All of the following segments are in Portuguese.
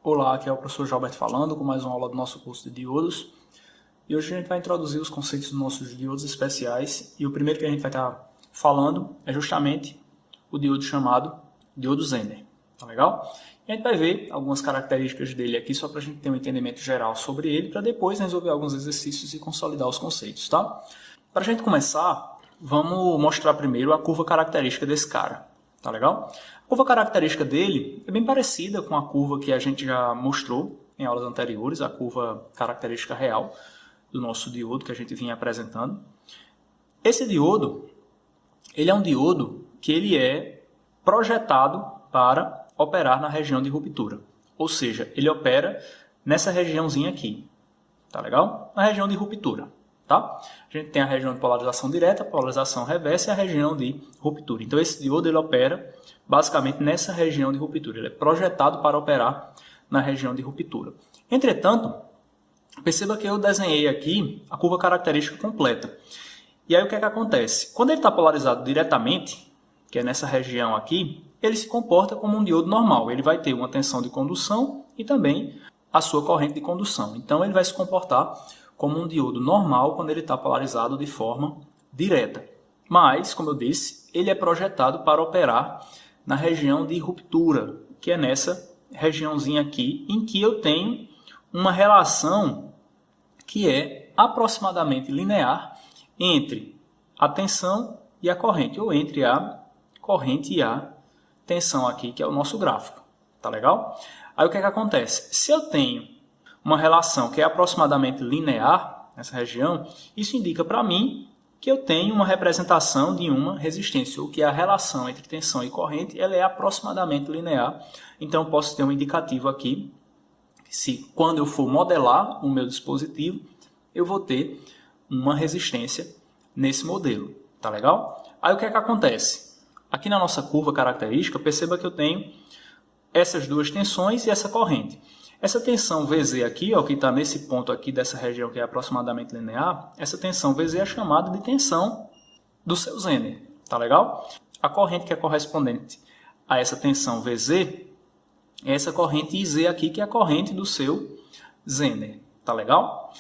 Olá, aqui é o professor Gilberto falando com mais uma aula do nosso curso de diodos. E hoje a gente vai introduzir os conceitos dos nossos diodos especiais. E o primeiro que a gente vai estar falando é justamente o diodo chamado diodo Zener. Tá legal? E a gente vai ver algumas características dele aqui só para a gente ter um entendimento geral sobre ele, para depois resolver alguns exercícios e consolidar os conceitos, tá? Para a gente começar, vamos mostrar primeiro a curva característica desse cara. Tá legal? A curva característica dele é bem parecida com a curva que a gente já mostrou em aulas anteriores, a curva característica real do nosso diodo que a gente vinha apresentando. Esse diodo, ele é um diodo que ele é projetado para operar na região de ruptura. Ou seja, ele opera nessa regiãozinha aqui. Tá legal? Na região de ruptura. Tá? A gente tem a região de polarização direta, polarização reversa e a região de ruptura. Então esse diodo ele opera basicamente nessa região de ruptura. Ele é projetado para operar na região de ruptura. Entretanto, perceba que eu desenhei aqui a curva característica completa. E aí o que é que acontece? Quando ele está polarizado diretamente, que é nessa região aqui, ele se comporta como um diodo normal. Ele vai ter uma tensão de condução e também a sua corrente de condução. Então ele vai se comportar como um diodo normal quando ele está polarizado de forma direta. Mas, como eu disse, ele é projetado para operar na região de ruptura, que é nessa regiãozinha aqui, em que eu tenho uma relação que é aproximadamente linear entre a tensão e a corrente, ou entre a corrente e a tensão aqui, que é o nosso gráfico. Tá legal? Aí o que é que acontece? Se eu tenho uma relação que é aproximadamente linear nessa região, isso indica para mim que eu tenho uma representação de uma resistência, ou que a relação entre tensão e corrente ela é aproximadamente linear. Então, eu posso ter um indicativo aqui, se quando eu for modelar o meu dispositivo, eu vou ter uma resistência nesse modelo. Tá legal? Aí o que é que acontece? Aqui na nossa curva característica, perceba que eu tenho essas duas tensões e essa corrente. Essa tensão VZ aqui, ó, que está nesse ponto aqui dessa região que é aproximadamente linear, essa tensão VZ é chamada de tensão do seu Zener. Tá legal? A corrente que é correspondente a essa tensão VZ é essa corrente IZ aqui, que é a corrente do seu Zener. Tá legal?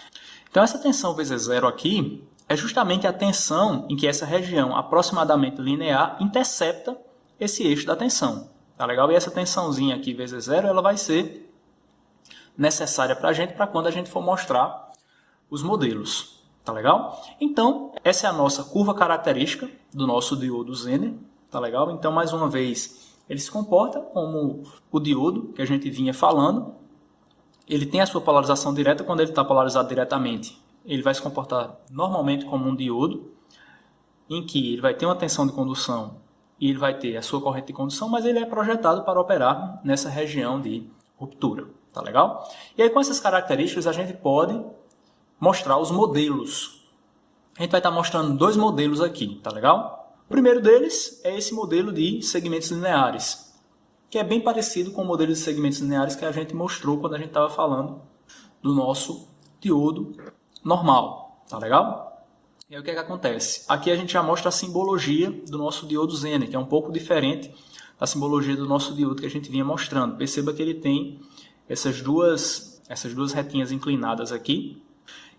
Então essa tensão VZ0 aqui é justamente a tensão em que essa região aproximadamente linear intercepta esse eixo da tensão. Tá legal? E essa tensãozinha aqui VZ0 ela vai ser necessária para quando a gente for mostrar os modelos. Tá legal? Então, essa é a nossa curva característica do nosso diodo Zener. Tá legal? Então, mais uma vez, ele se comporta como o diodo que a gente vinha falando. Ele tem a sua polarização direta. Quando ele está polarizado diretamente, ele vai se comportar normalmente como um diodo, em que ele vai ter uma tensão de condução e ele vai ter a sua corrente de condução, mas ele é projetado para operar nessa região de ruptura. Tá legal? E aí, com essas características, a gente pode mostrar os modelos. A gente vai estar mostrando dois modelos aqui, tá legal? O primeiro deles é esse modelo de segmentos lineares, que é bem parecido com o modelo de segmentos lineares que a gente mostrou quando a gente estava falando do nosso diodo normal, tá legal? E aí, o que é que acontece? Aqui a gente já mostra a simbologia do nosso diodo Zener, que é um pouco diferente da simbologia do nosso diodo que a gente vinha mostrando. Perceba que ele tem essas duas retinhas inclinadas aqui.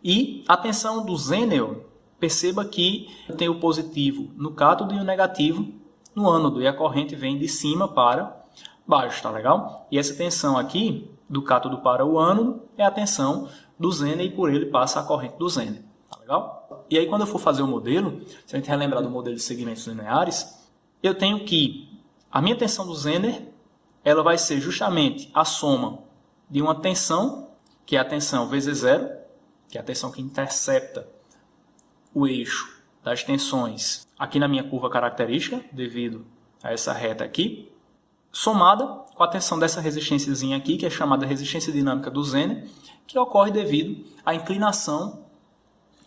E a tensão do Zener, perceba que tem o positivo no cátodo e o negativo no ânodo. E a corrente vem de cima para baixo, tá legal? E essa tensão aqui, do cátodo para o ânodo, é a tensão do Zener e por ele passa a corrente do Zener. Tá legal? E aí quando eu for fazer o modelo, se a gente relembrar do modelo de segmentos lineares, eu tenho que a minha tensão do Zener, ela vai ser justamente a soma de uma tensão, que é a tensão VZ0, que é a tensão que intercepta o eixo das tensões aqui na minha curva característica, devido a essa reta aqui, somada com a tensão dessa resistênciazinha aqui, que é chamada resistência dinâmica do Zener, que ocorre devido à inclinação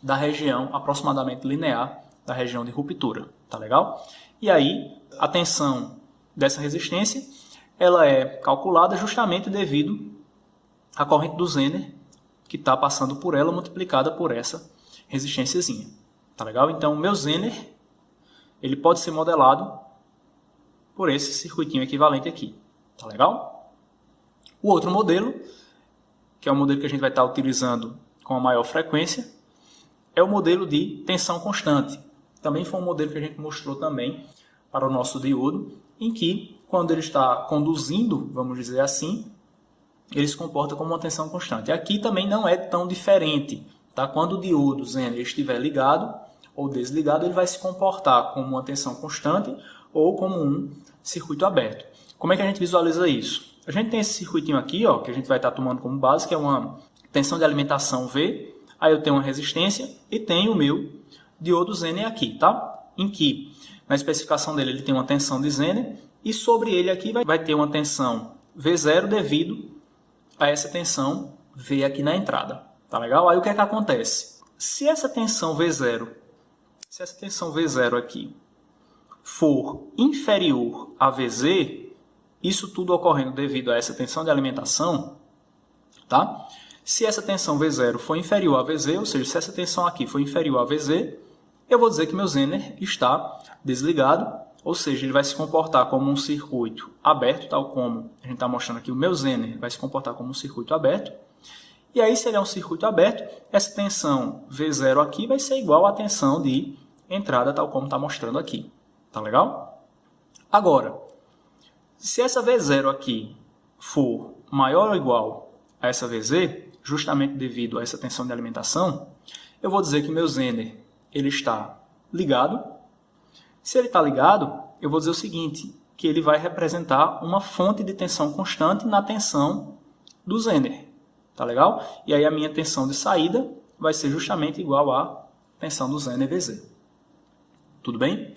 da região aproximadamente linear da região de ruptura. Tá legal? E aí, a tensão dessa resistência ela é calculada justamente devido a corrente do Zener que está passando por ela multiplicada por essa resistênciazinha. Tá legal? Então, o meu Zener ele pode ser modelado por esse circuitinho equivalente aqui. Tá legal? O outro modelo, que é o modelo que a gente vai estar utilizando com a maior frequência, é o modelo de tensão constante. Também foi um modelo que a gente mostrou também para o nosso diodo, em que, quando ele está conduzindo, vamos dizer assim, ele se comporta como uma tensão constante. Aqui também não é tão diferente. Tá? Quando o diodo Zener estiver ligado ou desligado, ele vai se comportar como uma tensão constante ou como um circuito aberto. Como é que a gente visualiza isso? A gente tem esse circuitinho aqui, ó, que a gente vai estar tomando como base, que é uma tensão de alimentação V. Aí eu tenho uma resistência e tenho o meu diodo Zener aqui, tá? Em que, na especificação dele, ele tem uma tensão de Zener e sobre ele aqui vai ter uma tensão V0 devido a essa tensão V aqui na entrada. Tá legal? Aí o que é que acontece? Se essa tensão V0 aqui for inferior a VZ, isso tudo ocorrendo devido a essa tensão de alimentação, tá? Se essa tensão V0 for inferior a VZ, ou seja, se essa tensão aqui for inferior a VZ, eu vou dizer que meu Zener está desligado, ou seja, ele vai se comportar como um circuito aberto, tal como a gente está mostrando aqui, o meu Zener vai se comportar como um circuito aberto. E aí, se ele é um circuito aberto, essa tensão V0 aqui vai ser igual à tensão de entrada, tal como está mostrando aqui. Tá legal? Agora, se essa V0 aqui for maior ou igual a essa VZ, justamente devido a essa tensão de alimentação, eu vou dizer que meu Zener ele está ligado. Se ele está ligado, eu vou dizer o seguinte, que ele vai representar uma fonte de tensão constante na tensão do Zener. Tá legal? E aí a minha tensão de saída vai ser justamente igual à tensão do Zener VZ. Tudo bem?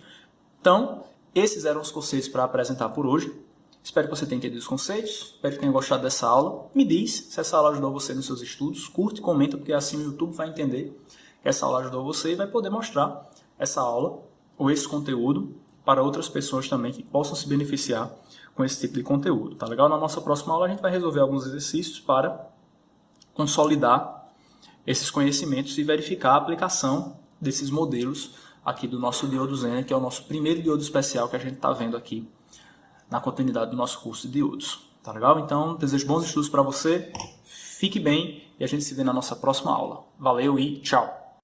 Então, esses eram os conceitos para apresentar por hoje. Espero que você tenha entendido os conceitos, espero que tenha gostado dessa aula. Me diz se essa aula ajudou você nos seus estudos, curte e comenta, porque assim o YouTube vai entender que essa aula ajudou você e vai poder mostrar essa aula ou esse conteúdo para outras pessoas também que possam se beneficiar com esse tipo de conteúdo. Tá legal? Na nossa próxima aula a gente vai resolver alguns exercícios para consolidar esses conhecimentos e verificar a aplicação desses modelos aqui do nosso diodo Zener, que é o nosso primeiro diodo especial que a gente está vendo aqui na continuidade do nosso curso de diodos. Tá legal? Então, desejo bons estudos para você, fique bem e a gente se vê na nossa próxima aula. Valeu e tchau!